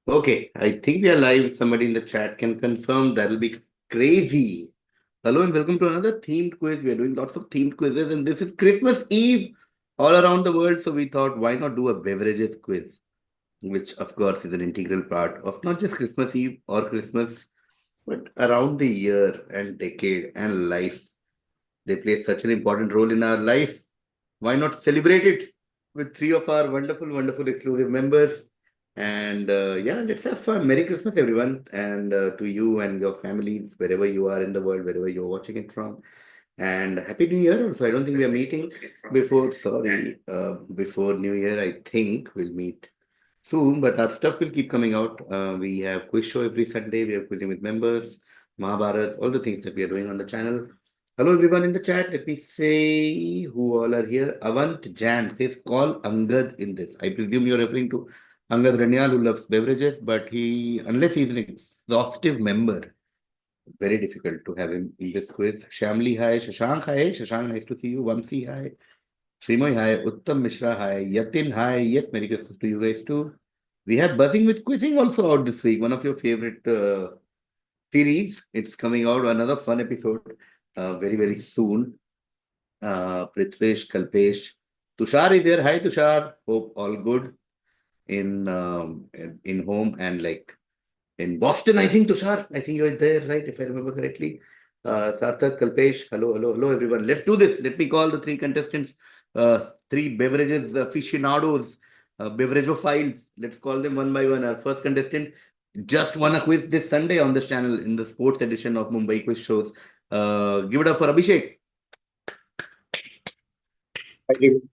Okay, I think we are live. Somebody in the chat can confirm. That'll be crazy. Hello and welcome to another themed quiz. We are doing lots of themed quizzes, and this is Christmas Eve all around the world. So we thought, why not do a beverages quiz, which of course is an integral part of not just Christmas Eve or Christmas, but around the year and decade and life. They play such an important role in our life. Why not celebrate it with three of our wonderful, wonderful exclusive members? And yeah, let's have fun. Merry Christmas, everyone. And to you and your families, wherever you are in the world, wherever you're watching it from. And Happy New Year also. I don't think we are meeting before New Year. I think we'll meet soon, but our stuff will keep coming out. We have quiz show every Sunday. We have quizzing with members, Mahabharat, all the things that we are doing on the channel. Hello, everyone in the chat. Let me say who all are here. Avant Jan says, call Angad in this. I presume you're referring to Angad Ranyal, who loves beverages, but unless he's an exhaustive member, very difficult to have him in this quiz. Shamli, hi. Shashank, hi. Shashank, nice to see you. Vamsi, hi. Srimoy, hi. Uttam Mishra, hi. Yatin, hi. Yes, Merry Christmas to you guys too. We have Buzzing with Quizzing also out this week. One of your favorite series. It's coming out, another fun episode very, very soon. Prithvesh, Kalpesh. Tushar is here. Hi, Tushar. Hope all good in home and like in Boston, I think, Tushar. I think you're there, right? If I remember correctly. Sarthak, Kalpesh, hello, hello, hello, everyone. Let's do this. Let me call the three contestants, three beverages aficionados, beveragophiles. Let's call them one by one. Our first contestant just won a quiz this Sunday on this channel in the sports edition of Mumbai Quiz Shows. Give it up for Abhishek. Thank you.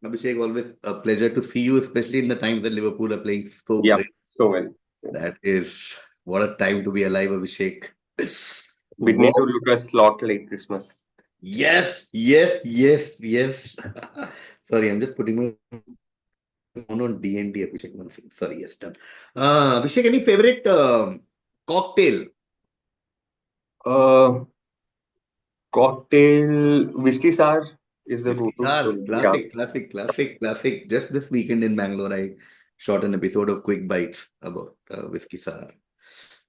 Abhishek, always a pleasure to see you, especially in the times that Liverpool are playing so Yeah, great. so well. That is what a time to be alive, Abhishek. We need to look a slot late Christmas. Yes, yes, yes, yes. Sorry, I'm just putting my phone on D&D, Abhishek. One second. Sorry, yes, done. Abhishek, any favorite cocktail? Uh, Cocktail whiskey sour is the Whiskey go-to. Stars, So yeah, classic, classic, classic, classic. Just this weekend in Bangalore, I shot an episode of Quick Bites about Whiskey Sour.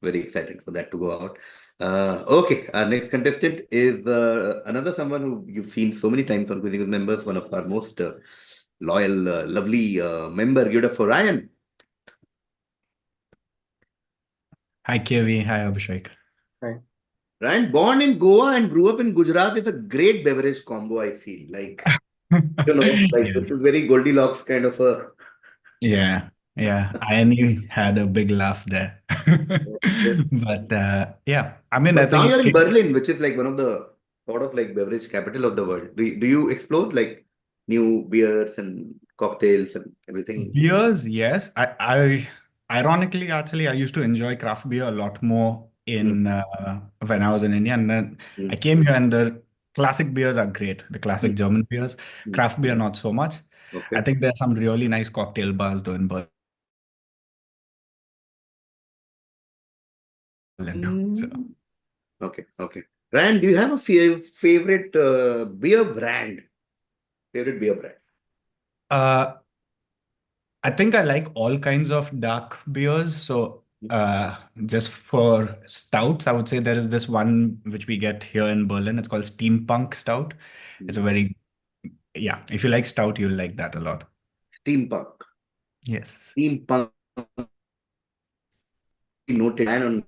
Very excited for that to go out. Okay, our next contestant is another someone who you've seen so many times on Quizzing with Members, one of our most loyal, lovely member. Give it up for Ryan. Hi, KV. Hi, Abhishek. right. Ryan, born in Goa and grew up in Gujarat, is a great beverage combo, I feel. Like, like Yeah, this is very Goldilocks kind of a. yeah, yeah. I only had a big laugh there. But yeah, I mean, I But think now you're it in came Berlin, which is like one of the sort of like beverage capital of the world. Do you explore like new beers and cocktails and everything? years, yes. Ironically, actually, I used to enjoy craft beer a lot more Mm, in when I was in India, and then I mm, came here, and the classic beers are great. The mm, classic German beers, mm. craft beer, not so much. I Okay. think there are some really nice cocktail bars though in Berlin. So. Mm. Okay. Okay. Ryan, do you have a favorite beer brand? Favorite beer brand? Uh, I think I like all kinds of dark beers. So, just for stouts, I would say there is this one which we get here in Berlin. It's called Steampunk Stout. It's a Mm. very, yeah, if you like stout, you'll like that a lot. Steampunk. Yes. Steampunk noted. And on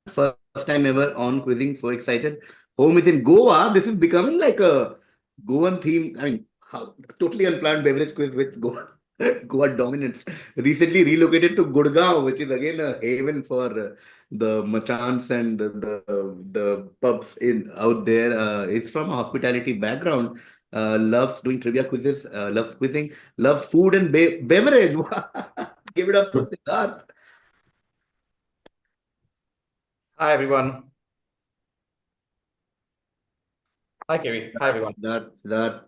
first time ever on quizzing, so excited. Home is in Goa. This is becoming like a Goan theme. I mean, how, totally unplanned beverage quiz with Goa, Goa dominance. Recently relocated to Gurgaon, which is again a haven for the machans and the pubs in out there. Is from a hospitality background. Loves doing trivia quizzes. Loves quizzing. Loves food and beverage. Give it up for Siddharth. Hi everyone. Hi KV. Hi everyone. That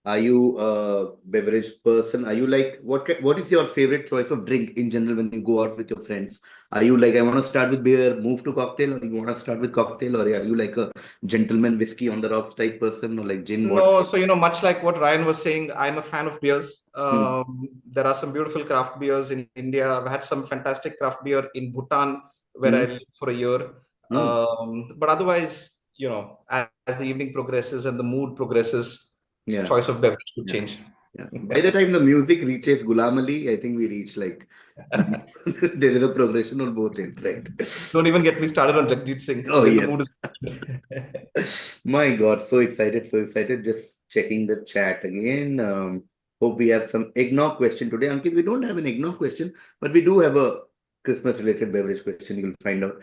Are you a beverage person? Are you like what is your favorite choice of drink in general when you go out with your friends? Are you like I want to start with beer, move to cocktail, or you want to start with cocktail, or are you like a gentleman whiskey on the rocks type person, or like gin No, vodka? so much like what Ryan was saying, I'm a fan of beers. Hmm. There are some beautiful craft beers in India. I've had some fantastic craft beer in Bhutan, where I Hmm. lived for a year. Hmm. But otherwise, as the evening progresses and the mood progresses, Yeah. choice of beverage could Yeah. change. Yeah. By the time the music reaches Gulam Ali, I think we reach like there is a progression on both ends, right? Don't even get me started on Jagjit Singh. Oh Then the yes. mood is. My God, so excited, so excited. Just checking the chat again. Hope we have some eggnog question today. Ankit, we don't have an eggnog question, but we do have a Christmas related beverage question. You'll find out.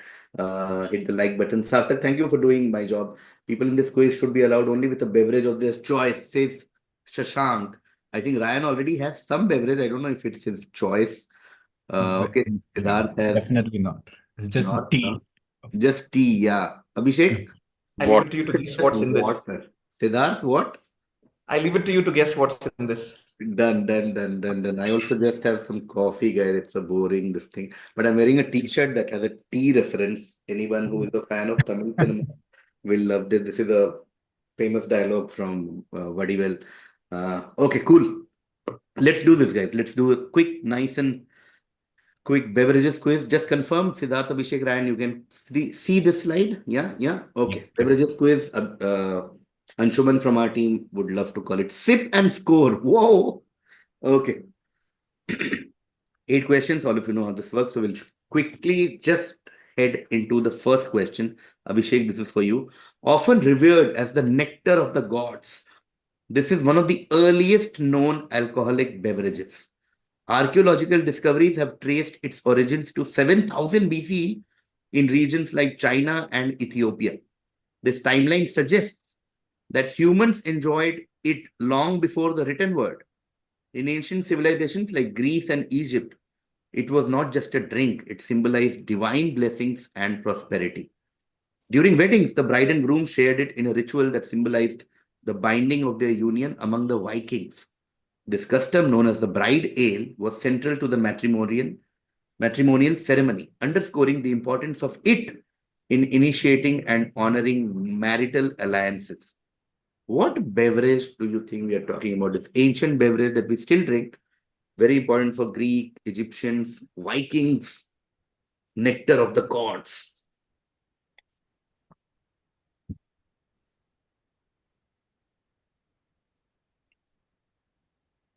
Hit the like button. Sarthak, thank you for doing my job. People in this quiz should be allowed only with a beverage of their choice, says Shashank. I think Ryan already has some beverage. I don't know if it's his choice. Okay, Siddharth has Definitely not. It's just not. tea. Just tea, yeah. Abhishek? I leave What? it to you to guess what's in this. Water. Siddharth, what? I leave it to you to guess what's in this. Done, done, done, done, done. I also just have some coffee, guys. It's a boring this thing. But I'm wearing a t-shirt that has a tea reference. Anyone who is a fan of Tamil cinema will love this. This is a famous dialogue from Vadivel. Okay, cool. Let's do this, guys. Let's do a quick, nice and quick beverages quiz. Just confirm, Siddharth, Abhishek, Ryan, you can see this slide? Yeah, yeah. Okay. Yeah. Beverages quiz. Anshuman from our team would love to call it sip and score. Whoa. Okay. 8 questions. All of you know how this works. So we'll quickly just head into the first question. Abhishek, this is for you. Often revered as the nectar of the gods, this is one of the earliest known alcoholic beverages. Archaeological discoveries have traced its origins to 7000 BCE in regions like China and Ethiopia. This timeline suggests that humans enjoyed it long before the written word. In ancient civilizations like Greece and Egypt, it was not just a drink, it symbolized divine blessings and prosperity. During weddings, the bride and groom shared it in a ritual that symbolized the binding of their union among the Vikings. This custom, known as the bride ale, was central to the matrimonial ceremony, underscoring the importance of it in initiating and honoring marital alliances. What beverage do you think we are talking about? This ancient beverage that we still drink, very important for Greek, Egyptians, Vikings, nectar of the gods.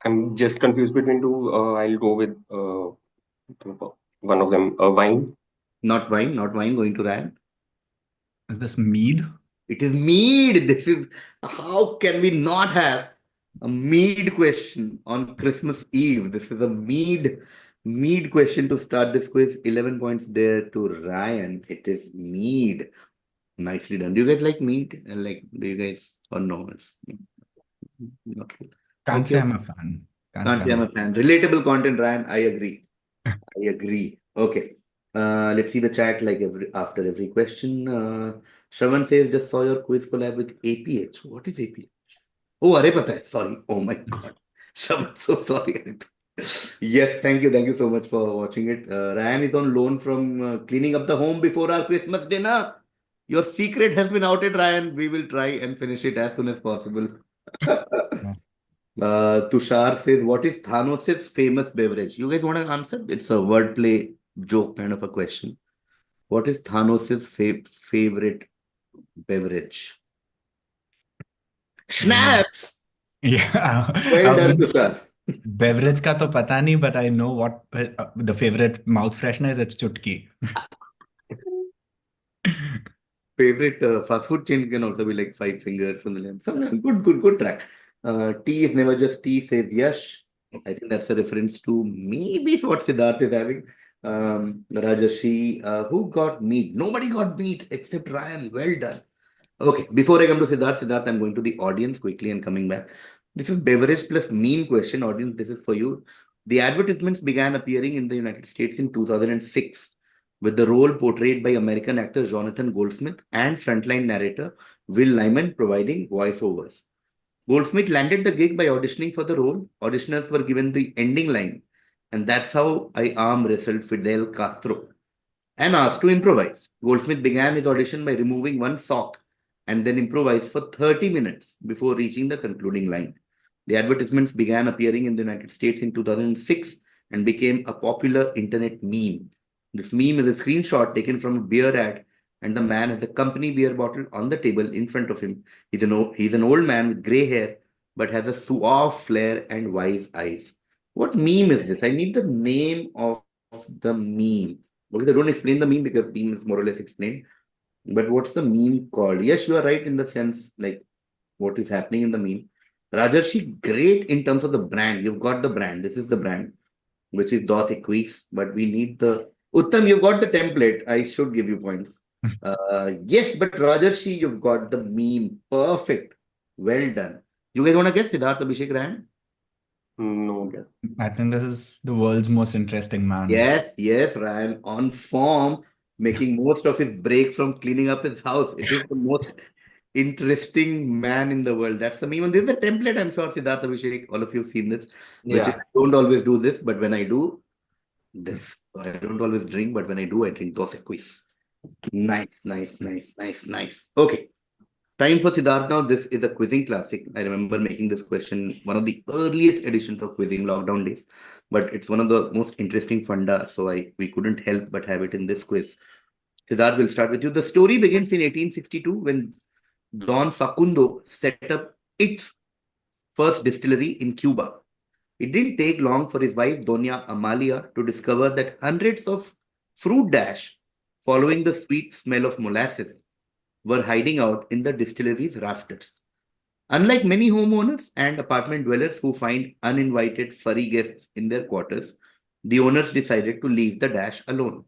I'm just confused between two. I'll go with one of them. Wine. Not wine, not wine, going to Ryan. Is this mead? It is mead. This is how can we not have a mead question on Christmas Eve? This is a mead question to start this quiz. 11 points there to Ryan. It is mead. Nicely done. Do you guys like mead? And like, do you guys or no? It's not really. Can't say Okay. I'm a fan. Can't say I'm a fan. Relatable content, Ryan. I agree. I agree. Okay. Let's see the chat like after every question. Shravan says, just saw your quiz collab with APH. What is APH? Oh, Are Pata hai. Sorry. Oh my God. Shravan, so sorry. Yes, thank you. Thank you so much for watching it. Ryan is on loan from cleaning up the home before our Christmas dinner. Your secret has been outed, Ryan. We will try and finish it as soon as possible. Tushar says, what is Thanos' famous beverage? You guys want to answer? It's a wordplay joke kind of a question. What is Thanos' favorite beverage? Schnapps! Yeah. Well I was done, going to Tushar. beverage का तो पता नहीं, but I know what the favorite mouth freshener is. It's chutki. Favorite fast food chain can also be like Five Fingers and the some good track. Tea is never just tea, says Yash. I think that's a reference to maybe what Siddharth is having. Rajashi, who got meat? Nobody got meat except Ryan. Well done. Okay, before I come to Siddharth, I'm going to the audience quickly and coming back. This is beverage plus meme question. Audience, this is for you. The advertisements began appearing in the United States in 2006 with the role portrayed by American actor Jonathan Goldsmith and frontline narrator Will Lyman providing voiceovers. Goldsmith landed the gig by auditioning for the role. Auditioners were given the ending line, and that's how I arm wrestled Fidel Castro and asked to improvise. Goldsmith began his audition by removing one sock and then improvised for 30 minutes before reaching the concluding line. The advertisements began appearing in the United States in 2006 and became a popular internet meme. This meme is a screenshot taken from a beer ad, and the man has a company beer bottle on the table in front of him. He's an old man with gray hair, but has a suave flair and wise eyes. What meme is this? I need the name of the meme. Okay, they don't explain the meme because meme is more or less explained. But what's the meme called? Yes, you are right in the sense like what is happening in the meme. Rajarshi, great in terms of the brand. You've got the brand. This is the brand, which is DOS Equis, but we need the Uttam, you've got the template. I should give you points. Yes, but Rajarshi, you've got the meme. Perfect. Well done. You guys want to guess Siddharth Abhishek Ryan? No guess. I think this is the world's most interesting man. Yes, Ryan on form, making most of his break from cleaning up his house. It is the most interesting man in the world. That's the meme. And this is the template, I'm sure, Siddharth Abhishek. All of you have seen this. Which is, Yeah. I don't always do this, but when I do, this. I don't always drink, but when I do, I drink dosa quiz. Nice. Okay. Time for Siddharth now. This is a quizzing classic. I remember making this question, one of the earliest editions of quizzing lockdown days, but it's one of the most interesting funda, so we couldn't help but have it in this quiz. Siddharth, will start with you. The story begins in 1862 when Don Facundo set up its first distillery in Cuba. It didn't take long for his wife, Doña Amalia, to discover that hundreds of fruit dash, following the sweet smell of molasses, were hiding out in the distillery's rafters. Unlike many homeowners and apartment dwellers who find uninvited furry guests in their quarters, the owners decided to leave the dash alone.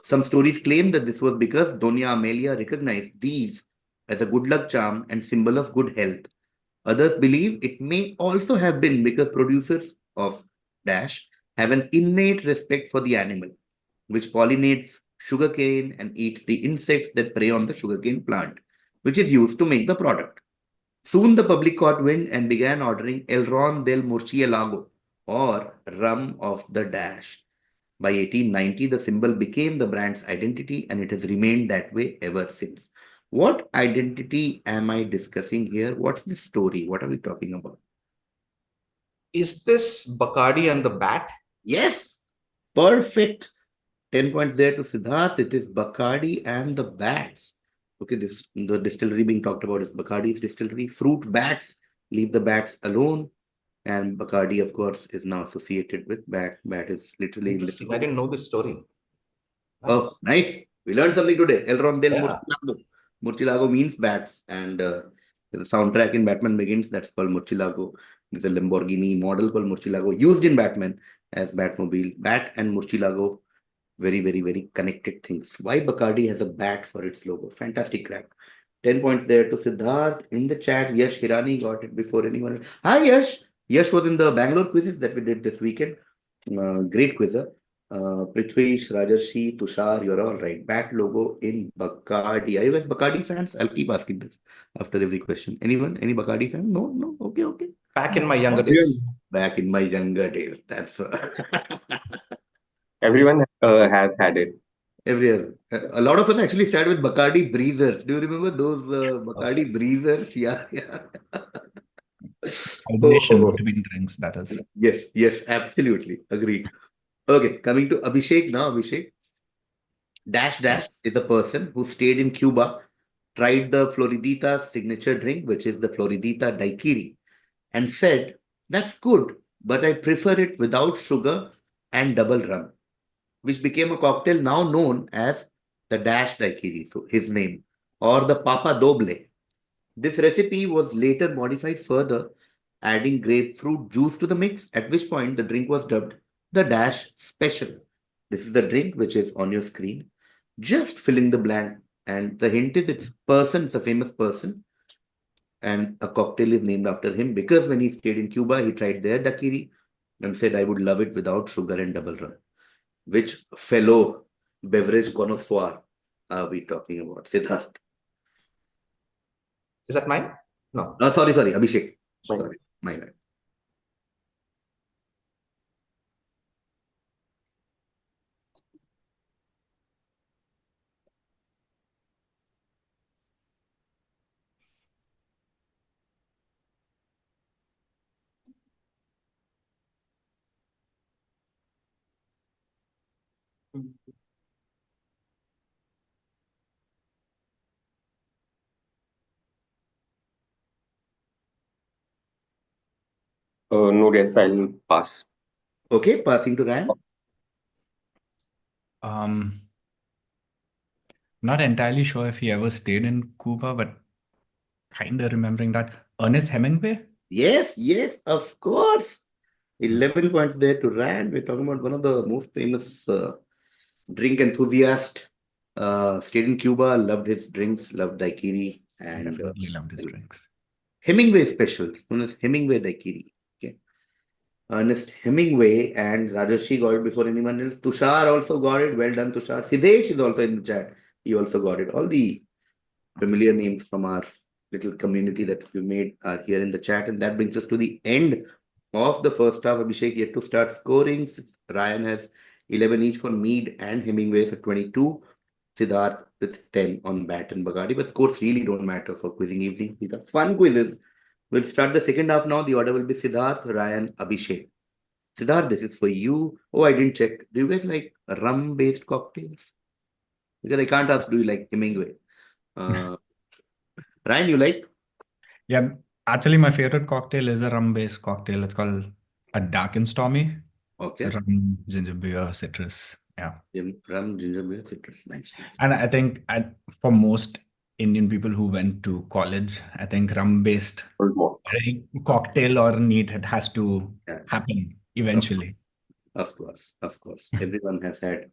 Some stories claim that this was because Doña Amelia recognized these as a good luck charm and symbol of good health. Others believe it may also have been because producers of dash have an innate respect for the animal, which pollinates sugarcane and eats the insects that prey on the sugarcane plant, which is used to make the product. Soon the public caught wind and began ordering El Ron del Murciélago, or rum of the dash. By 1890, the symbol became the brand's identity, and it has remained that way ever since. What identity am I discussing here? What's the story? What are we talking about? Is this Bacardi and the Bat? Yes, perfect. 10 points there to Siddharth. It is Bacardi and the Bats. Okay, the distillery being talked about is Bacardi's distillery. Fruit bats, leave the bats alone. And Bacardi, of course, is now associated with bat. Bat is literally... Interesting. I didn't know this story. Oh, nice. We learned something today. El Ron del Yeah. Murciélago. Murciélago means bats. And the soundtrack in Batman Begins, that's called Murciélago. There's a Lamborghini model called Murciélago, used in Batman as Batmobile. Bat and Murciélago, very connected things. Why Bacardi has a bat for its logo? Fantastic crack. 10 points there to Siddharth. In the chat, Yash Hirani got it before anyone else. Hi, Yash. Yash was in the Bangalore quizzes that we did this weekend. Great quizzer. Prithvish, Rajarshi, Tushar, you're all right. Bat logo in Bacardi. Are you guys Bacardi fans? I'll keep asking this after every question. Anyone? Any Bacardi fan? No. Okay. Back in my younger days. Back in my younger days. That's Everyone has had it. everywhere. A lot of us actually started with Bacardi breezers. Do you remember those Bacardi breezers? Yeah. Hydration between drinks, that is. Yes, absolutely. Agreed. Okay, coming to Abhishek now. Abhishek. Dash is a person who stayed in Cuba, tried the Floridita signature drink, which is the Floridita daiquiri, and said, "That's good, but I prefer it without sugar and double rum," which became a cocktail now known as the Dash Daiquiri, so his name, or the Papa Doble. This recipe was later modified further, adding grapefruit juice to the mix, at which point the drink was dubbed the Dash Special. This is the drink which is on your screen, just filling the blank. And the hint is it's a famous person, and a cocktail is named after him because when he stayed in Cuba, he tried their daiquiri and said, "I would love it without sugar and double rum." Which fellow beverage connoisseur are we talking about? Siddharth. Is that mine? No. Sorry, Abhishek. Sorry, my bad. No guess. I'll pass. Okay, passing to Ryan. Not entirely sure if he ever stayed in Cuba, but kind of remembering that. Ernest Hemingway? Yes, of course. 11 points there to Ryan. We're talking about one of the most famous drink enthusiast. Stayed in Cuba, loved his drinks, loved daiquiri, and Definitely loved his drinks. Hemingway special, known as Hemingway daiquiri. Okay. Ernest Hemingway and Rajarshi got it before anyone else. Tushar also got it. Well done, Tushar. Sidesh is also in the chat. He also got it. All the familiar names from our little community that we made are here in the chat. And that brings us to the end of the first half. Abhishek yet to start scoring. Ryan has 11 each for Mead and Hemingway for 22. Siddharth with 10 on Bat and Bagadi. But scores really don't matter for quizzing evening. These are fun quizzes. We'll start the second half now. The order will be Siddharth, Ryan, Abhishek. Siddharth, this is for you. Oh, I didn't check. Do you guys like rum-based cocktails? Because I can't ask, do you like Hemingway? Ryan, you like? Yeah, actually, my favorite cocktail is a rum-based cocktail. It's called a dark and stormy. Okay. So rum, ginger beer, citrus. Yeah. Rum, ginger beer, citrus. Nice. And I think for most Indian people who went to college, I think rum-based cocktail or neat, it has to happen eventually. Of course. Everyone has had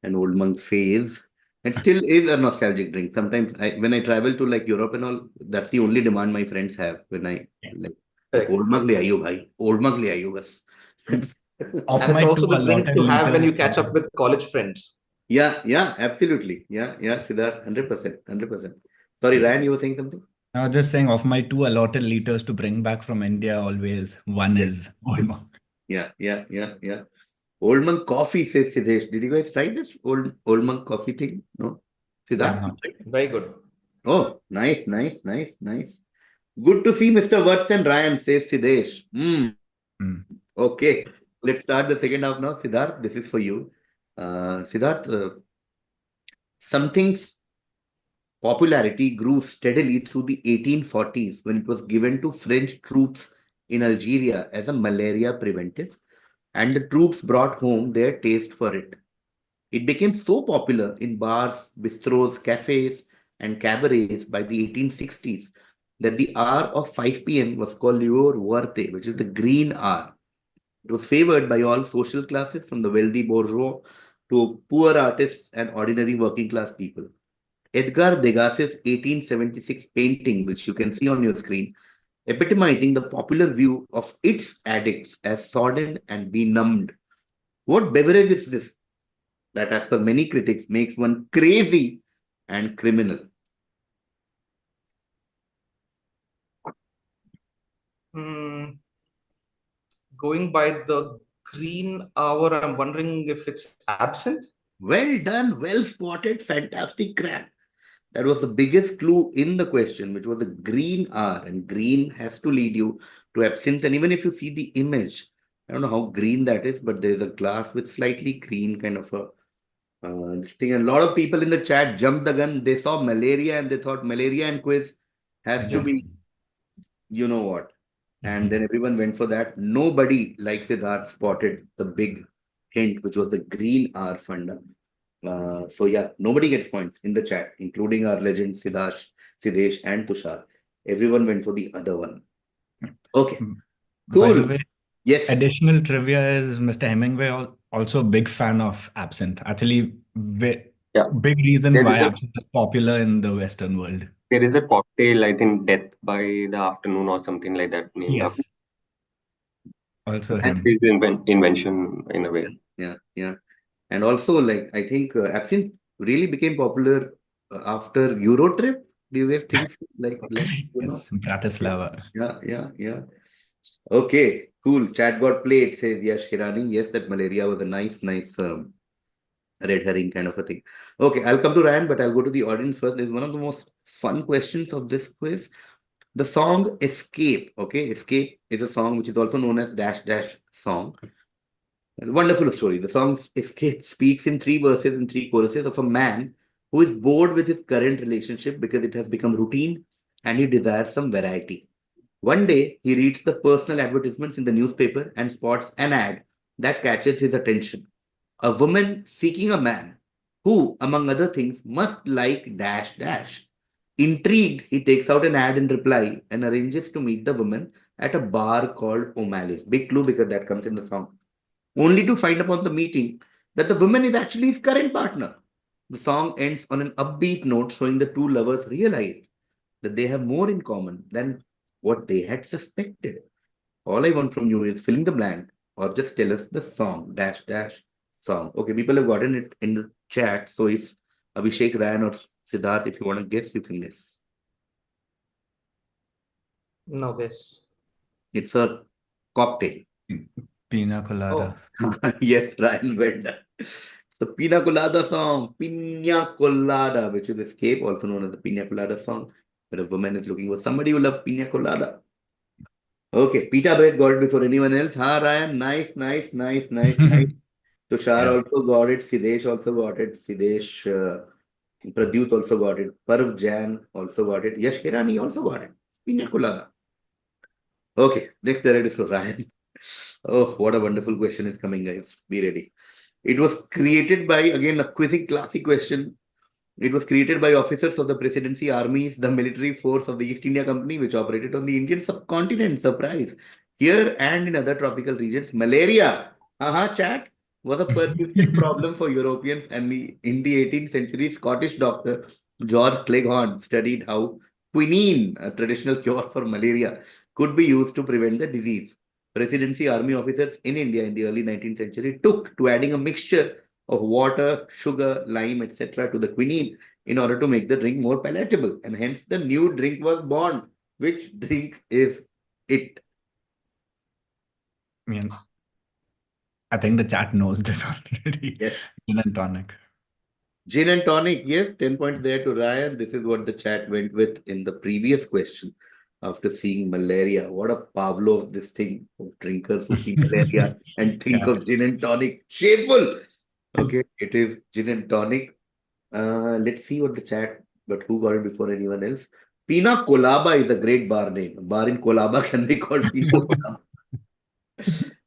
an old monk phase. It still is a nostalgic drink. Sometimes when I travel to like Europe and all, that's the only demand my friends have when I like old monk le aayo bhai, old monk le aayo bas. And it's also the drink to have when you catch up with college friends. Yeah, absolutely. Yeah, Siddharth, 100%. Sorry, Ryan, you were saying something? I was just saying, of my 2 allotted liters to bring back from India, always one is old monk. Yeah. Old monk coffee, says Siddesh. Did you guys try this old monk coffee thing? No? Siddharth? Very good. Oh, nice. Good to see Mr. Watts and Ryan, says Siddesh. Okay, let's start the second half now. Siddharth, this is for you. Siddharth, something's popularity grew steadily through the 1840s when it was given to French troops in Algeria as a malaria preventive, and the troops brought home their taste for it. It became so popular in bars, bistros, cafes, and cabarets by the 1860s that the hour of 5 p.m. was called l'heure verte, which is the green hour. It was favored by all social classes, from the wealthy bourgeois to poor artists and ordinary working class people. Edgar Degas's 1876 painting, which you can see on your screen, epitomizing the popular view of its addicts as sodden and benumbed. What beverage is this that, as per many critics, makes one crazy and criminal? Going by the green hour, I'm wondering if it's absinthe. Well done, well spotted, fantastic crack. That was the biggest clue in the question, which was the green hour, and green has to lead you to absinthe. And even if you see the image, I don't know how green that is, but there's a glass with slightly green kind of a this thing. And a lot of people in the chat jumped the gun. They saw malaria and they thought malaria and quiz has to be, you know what. And then everyone went for that. Nobody, like Siddharth, spotted the big hint, which was the green hour funda. So yeah, nobody gets points in the chat, including our legend Siddesh and Tushar. Everyone went for the other one. Okay, cool. By the way, yes. Additional trivia is Mr. Hemingway also a big fan of absinthe. Actually, big reason why absinthe is popular in the Western world. There is a cocktail, I think, Death by the Afternoon or something like that. Named yes. Also that him. is invention in a way. Yeah. And also, like, I think absinthe really became popular after Euro trip. Do you guys think so? Yes, Bratislava. Yeah. Okay, cool. Chat got played, says Yash Hirani. Yes, that malaria was a nice red herring kind of a thing. Okay, I'll come to Ryan, but I'll go to the audience first. This is one of the most fun questions of this quiz. The song Escape, okay? Escape is a song which is also known as Dash Dash Song. A wonderful story. The song Escape speaks in 3 verses and 3 choruses of a man who is bored with his current relationship because it has become routine and he desires some variety. One day, he reads the personal advertisements in the newspaper and spots an ad that catches his attention. A woman seeking a man who, among other things, must like dash dash. Intrigued, he takes out an ad in reply and arranges to meet the woman at a bar called O'Malley's. Big clue because that comes in the song. Only to find upon the meeting that the woman is actually his current partner. The song ends on an upbeat note showing the two lovers realize that they have more in common than what they had suspected. All I want from you is fill in the blank or just tell us the song, dash dash song. Okay, people have gotten it in the chat. So if Abhishek, Ryan, or Siddharth, if you want to guess, you can guess. No guess. It's a cocktail. Pina colada. Yes, Ryan, well done. The Pina Colada song, Pina Colada, which is Escape, also known as the Pina Colada song, where a woman is looking for somebody who loves Pina Colada. Okay, pita bread got it before anyone else. Ryan, nice. Tushar also got it. Sidesh also got it. Sidesh, Pradyut also got it. Parv Jan also got it. Yash Hirani also got it. Pina Colada. Okay, next direct is to Ryan. Oh, what a wonderful question is coming, guys. Be ready. It was created by, again, a quizzing classic question. It was created by officers of the Presidency Armies, the military force of the East India Company, which operated on the Indian subcontinent. Surprise. Here and in other tropical regions, malaria, chat, was a persistent problem for Europeans. And in the 18th century, Scottish doctor George Cleghorn studied how quinine, a traditional cure for malaria, could be used to prevent the disease. Presidency Army officers in India in the early 19th century took to adding a mixture of water, sugar, lime, etc. to the quinine in order to make the drink more palatable. And hence the new drink was born. Which drink is it? I think the chat knows this already. Yes. Gin and tonic. Gin and tonic, yes, 10 points there to Ryan. This is what the chat went with in the previous question after seeing malaria. What a Pavlov, this thing of drinkers who see malaria and think of gin and tonic. Shameful. Okay, it is gin and tonic. Let's see what the chat, but who got it before anyone else? Pina Colaba is a great bar name. A bar in Colaba can be called Pina Colaba.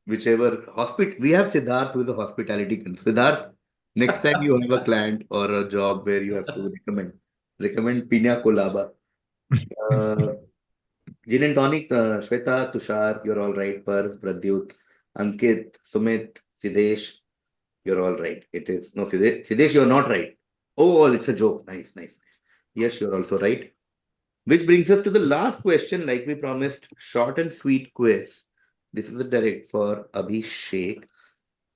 Whichever hospital, we have Siddharth who is a hospitality consultant. Siddharth, next time you have a client or a job where you have to recommend Pina Colaba. Gin and tonic, Shweta, Tushar, you're all right. Parv, Pradyut, Ankit, Sumit, Sidesh, you're all right. It is, no, Sidesh, you're not right. Oh, it's a joke. Nice. Yes, you're also right. Which brings us to the last question, like we promised, short and sweet quiz. This is a direct for Abhishek.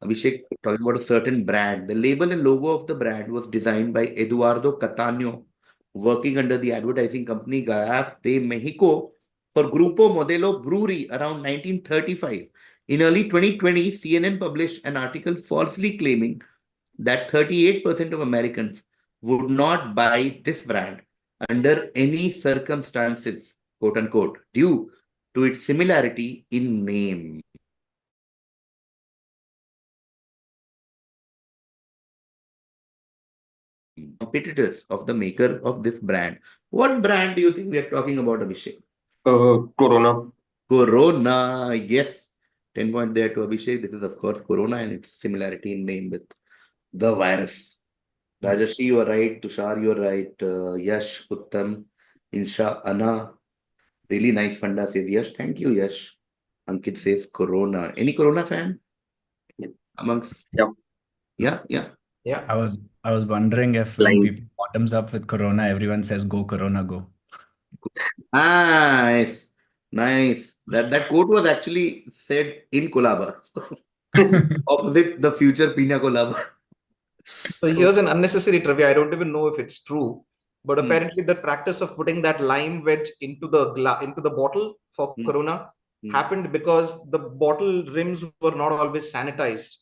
Abhishek, talking about a certain brand. The label and logo of the brand was designed by Eduardo Catano, working under the advertising company Gallas de Mexico for Grupo Modelo Brewery around 1935. In early 2020, CNN published an article falsely claiming that 38% of Americans would not buy this brand under any circumstances, quote unquote, due to its similarity in name. Competitors of the maker of this brand. What brand do you think we are talking about, Abhishek? Corona. Corona, yes. 10 points there to Abhishek. This is, of course, Corona and its similarity in name with the virus. Rajashi, you are right. Tushar, you are right. Yash, Uttam, Insha, Anna. Really nice funda says Yash. Thank you, Yash. Ankit says Corona. Any Corona fan? Amongst? Yeah. Yeah. I was wondering if when people bottoms up with Corona, everyone says go Corona, go. Nice. That quote was actually said in Colaba. Opposite the future Pina Colaba. So here's an unnecessary trivia. I don't even know if it's true. But apparently the practice of putting that lime wedge into the bottle for Corona happened because the bottle rims were not always sanitized.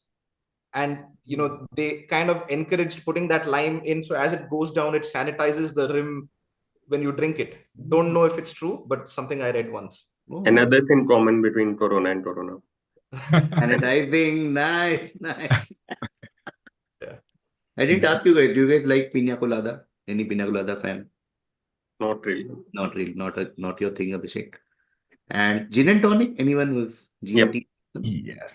And they kind of encouraged putting that lime in, so as it goes down, it sanitizes the rim when you drink it. Don't know if it's true, but something I read once. Oh, Another thing common between Corona and Corona. sanitizing, nice. Yeah. I didn't ask you guys, do you guys like pina colada? Any pina colada fan? Not really. Not really, not your thing, Abhishek. And gin and tonic, anyone who's GNT? Yes.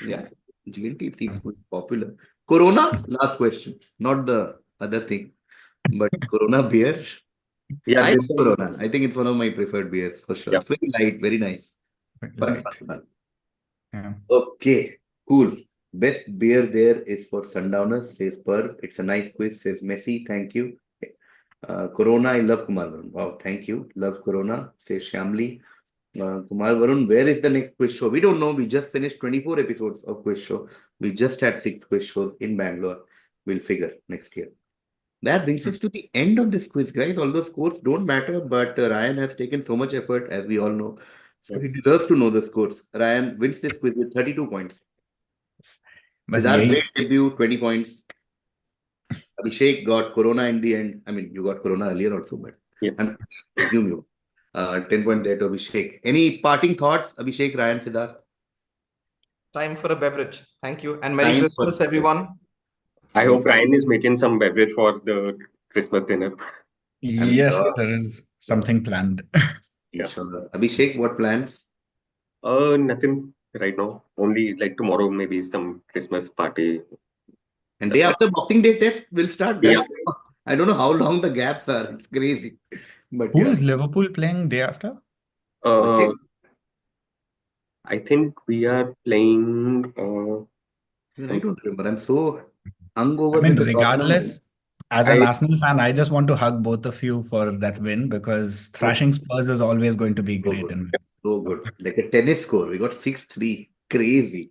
Yeah. GNT seems quite popular. Corona, last question. Not the other thing, but Corona beer. Yeah, I this like one. Corona. I think it's one of my preferred beers for sure. Yeah. It's very light, very nice. Fun. Yeah. Okay, cool. Best beer there is for Sundowners, says Perv. It's a nice quiz, says Messi. Thank you. Corona, I love Kumar Varun. Wow, thank you. Love Corona, says Shamli. Kumar Varun, where is the next quiz show? We don't know. We just finished 24 episodes of quiz show. We just had 6 quiz shows in Bangalore. We'll figure next year. That brings us to the end of this quiz, guys. All the scores don't matter, but Ryan has taken so much effort, as we all know. So he deserves to know the scores. Ryan wins this quiz with 32 points. But Siddharth, great debut, 20 points. Abhishek got Corona in the end. I mean, you got Corona earlier also, but I assume you. 10 points there to Abhishek. Any parting thoughts, Abhishek, Ryan, Siddharth? Time for a beverage. Thank you. And Merry Christmas, everyone. I hope Ryan is making some beverage for the Christmas dinner. Yes, there is something planned. Yeah. Sure. Abhishek, what plans? Nothing right now. Only like tomorrow, maybe some Christmas party. And day after Boxing Day test will start, guys. Yeah. I don't know how long the gaps are. It's crazy. But Who is Liverpool playing day after? I think we are playing. I don't remember. I'm so hungover. I mean, with the regardless, as an Arsenal fan, I just want to hug both of you for that win because thrashing Spurs is always going to be great. So good. Like a tennis score. We got 6-3. Crazy.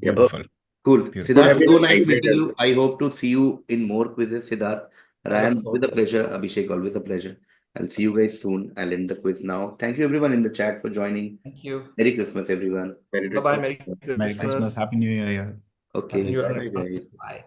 Beautiful. Cool. Beautiful. Siddharth, so nice meeting you. I hope to see you in more quizzes, Siddharth. Ryan, with a pleasure. Abhishek, always a pleasure. I'll see you guys soon. I'll end the quiz now. Thank you everyone in the chat for joining. Thank you. Merry Christmas, everyone. Bye-bye. Merry Christmas. Merry Christmas. Happy New Year. Okay. Happy New Year. Bye, guys. Bye.